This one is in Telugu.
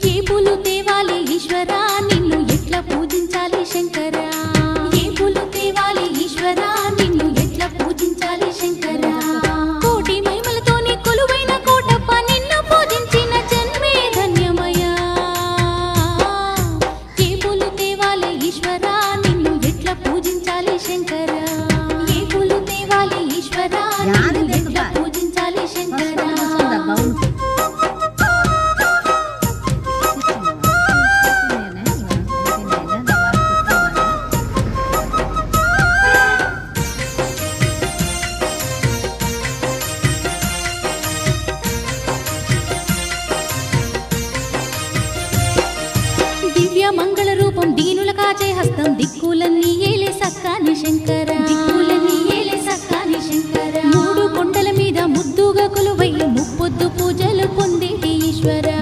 ఏ పూలు తేవాలి ఈశ్వరా నిన్ను ఎట్లా పూజించాలి శంకరా ఏ పూలు తేవాలి ఈశ్వరా నిన్ను ఎట్లా పూజించాలి శంకరా కోటి మహిమలతోని కొలువైన కోటప్ప నిన్ను పూజించిన జన్మే ధన్యమయ్యా ఏ పూలు తేవాలి ఈశ్వరా నిన్ను ఎట్లా పూజించాలి శంకరా ఏ పూలు తేవాలి ఈశ్వరా నిన్ను ఎట్లా పూజించాలి శంకరా దివ్య మంగళ రూపం దీనుల కాచే హస్తం దిక్కులన్నీ